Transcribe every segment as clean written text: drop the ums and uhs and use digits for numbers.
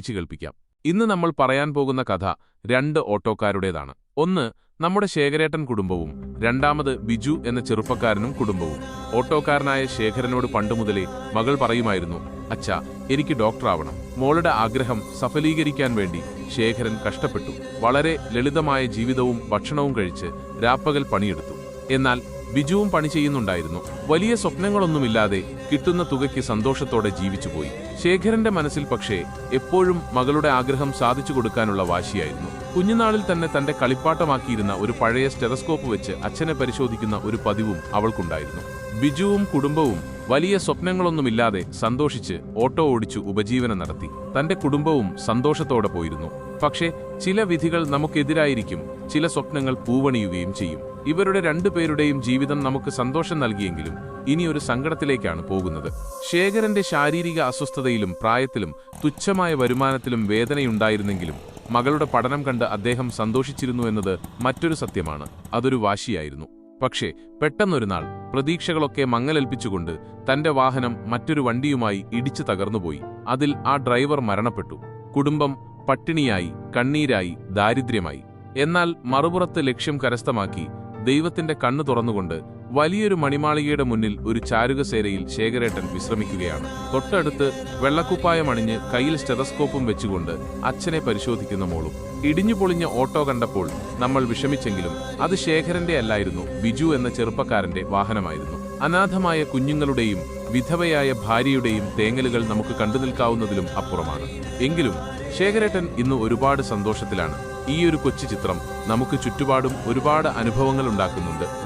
വായിച്ചു കേൾപ്പിക്കാം. ഇന്ന് നമ്മൾ പറയാൻ പോകുന്ന കഥ 2 ഓട്ടോക്കാരുടേതാണ്. ഒന്ന് നമ്മുടെ ശേഖരേട്ടൻ കുടുംബവും, രണ്ടാമത് ബിജു എന്ന ചെറുപ്പക്കാരനും കുടുംബവും. ഓട്ടോക്കാരനായ ശേഖരനോട് പണ്ടുമുതലേ മകൾ പറയുമായിരുന്നു, അച്ഛാ, എനിക്ക് ഡോക്ടറാവണം. മോളുടെ ആഗ്രഹം സഫലീകരിക്കാൻ വേണ്ടി ശേഖരൻ കഷ്ടപ്പെട്ടു. വളരെ ലളിതമായ ജീവിതവും ഭക്ഷണവും കഴിച്ച് രാപ്പകൽ പണിയെടുത്തു. എന്നാൽ ബിജുവും പണി ചെയ്യുന്നുണ്ടായിരുന്നു. വലിയ സ്വപ്നങ്ങളൊന്നുമില്ലാതെ കിട്ടുന്ന തുകയ്ക്ക് സന്തോഷത്തോടെ ജീവിച്ചുപോയി. ശേഖരന്റെ മനസ്സിൽ പക്ഷേ എപ്പോഴും മകളുടെ ആഗ്രഹം സാധിച്ചു കൊടുക്കാനുള്ള വാശിയായിരുന്നു. കുഞ്ഞുനാളിൽ തന്നെ തന്റെ കളിപ്പാട്ടമാക്കിയിരുന്ന ഒരു പഴയ സ്റ്റെതസ്കോപ്പ് വെച്ച് അച്ഛനെ പരിശോധിക്കുന്ന ഒരു പതിവും അവൾക്കുണ്ടായിരുന്നു. ബിജുവും കുടുംബവും വലിയ സ്വപ്നങ്ങളൊന്നുമില്ലാതെ സന്തോഷിച്ച് ഓട്ടോ ഓടിച്ചു ഉപജീവനം നടത്തി. തന്റെ കുടുംബവും സന്തോഷത്തോടെ പോയിരുന്നു. പക്ഷേ ചില വിധികൾ നമുക്കെതിരായിരിക്കും. ചില സ്വപ്നങ്ങൾ പൂവണിയുകയും ചെയ്യും. ഇവരുടെ 2 പേരുടെയും ജീവിതം നമുക്ക് സന്തോഷം നൽകിയെങ്കിലും ഇനിയൊരു സങ്കടത്തിലേക്കാണ് പോകുന്നത്. ശേഖരന്റെ ശാരീരിക അസ്വസ്ഥതയിലും പ്രായത്തിലും തുച്ഛമായ വരുമാനത്തിലും വേദനയുണ്ടായിരുന്നെങ്കിലും മകളുടെ പഠനം കണ്ട് അദ്ദേഹം സന്തോഷിച്ചിരുന്നു എന്നത് മറ്റൊരു സത്യമാണ്. അതൊരു വാശിയായിരുന്നു. പക്ഷേ പെട്ടെന്നൊരു നാൾ പ്രതീക്ഷകളൊക്കെ മങ്ങലേൽപ്പിച്ചുകൊണ്ട് തന്റെ വാഹനം മറ്റൊരു വണ്ടിയുമായി ഇടിച്ചു തകർന്നുപോയി. അതിൽ ആ ഡ്രൈവർ മരണപ്പെട്ടു. കുടുംബം പട്ടിണിയായി, കണ്ണീരായി, ദാരിദ്ര്യമായി. എന്നാൽ മറുപുറത്ത് ലക്ഷ്യം കരസ്ഥമാക്കി ദൈവത്തിന്റെ കണ്ണു തുറന്നുകൊണ്ട് വലിയൊരു മണിമാളികയുടെ മുന്നിൽ ഒരു ചാരുകസേരയിൽ ശേഖരേട്ടൻ വിശ്രമിക്കുകയാണ്. തൊട്ടടുത്ത് വെള്ളക്കുപ്പായമണിഞ്ഞ് കയ്യിൽ സ്റ്റെതസ്കോപ്പും വെച്ചുകൊണ്ട് അച്ഛനെ പരിശോധിക്കുന്ന മോളും. ഇടിഞ്ഞുപൊളിഞ്ഞ ഓട്ടോ കണ്ടപ്പോൾ നമ്മൾ വിഷമിച്ചെങ്കിലും അത് ശേഖരന്റെ അല്ലായിരുന്നു, ബിജു എന്ന ചെറുപ്പക്കാരന്റെ വാഹനമായിരുന്നു. അനാഥമായ കുഞ്ഞുങ്ങളുടെയും വിധവയായ ഭാര്യയുടെയും തേങ്ങലുകൾ നമുക്ക് കണ്ടുനിൽക്കാവുന്നതിലും അപ്പുറമാണ്. എങ്കിലും ശേഖരേട്ടൻ ഇന്ന് ഒരുപാട് സന്തോഷത്തിലാണ്. ഈയൊരു കൊച്ചു ചിത്രം നമുക്ക് ചുറ്റുപാടും ഒരുപാട് അനുഭവങ്ങൾ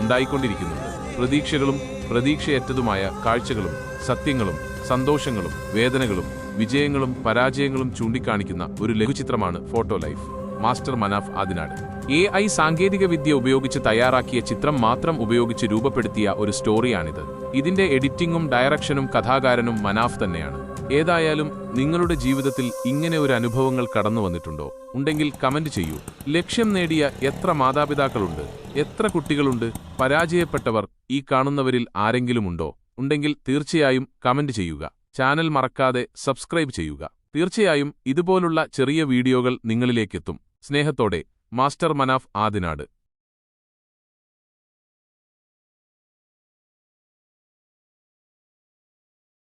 ഉണ്ടായിക്കൊണ്ടിരിക്കുന്നുണ്ട്. പ്രതീക്ഷകളും പ്രതീക്ഷയറ്റതുമായ കാഴ്ചകളും സത്യങ്ങളും സന്തോഷങ്ങളും വേദനകളും വിജയങ്ങളും പരാജയങ്ങളും ചൂണ്ടിക്കാണിക്കുന്ന ഒരു ലഘുചിത്രമാണ് photo life. Master Manaf Adinad AI സാങ്കേതിക വിദ്യ ഉപയോഗിച്ച് തയ്യാറാക്കിയ ചിത്രം മാത്രം ഉപയോഗിച്ച് രൂപപ്പെടുത്തിയ ഒരു സ്റ്റോറിയാണിത്. ഇതിന്റെ എഡിറ്റിംഗും ഡയറക്ഷനും കഥാകാരനും മനാഫ് തന്നെയാണ്. ഏതായാലും നിങ്ങളുടെ ജീവിതത്തിൽ ഇങ്ങനെ ഒരു അനുഭവങ്ങൾ കടന്നു വന്നിട്ടുണ്ടോ? ഉണ്ടെങ്കിൽ കമന്റ് ചെയ്യൂ. ലക്ഷ്യം നേടിയ എത്ര മാതാപിതാക്കളുണ്ട്, എത്ര കുട്ടികളുണ്ട്? പരാജയപ്പെട്ടവർ ഈ കാണുന്നവരിൽ ആരെങ്കിലും ഉണ്ടോ? ഉണ്ടെങ്കിൽ തീർച്ചയായും കമന്റ് ചെയ്യുക. ചാനൽ മറക്കാതെ സബ്സ്ക്രൈബ് ചെയ്യുക. തീർച്ചയായും ഇതുപോലുള്ള ചെറിയ വീഡിയോകൾ നിങ്ങളിലേക്കെത്തും. സ്നേഹത്തോടെ, മാസ്റ്റർ മനാഫ് ആദിനാട്.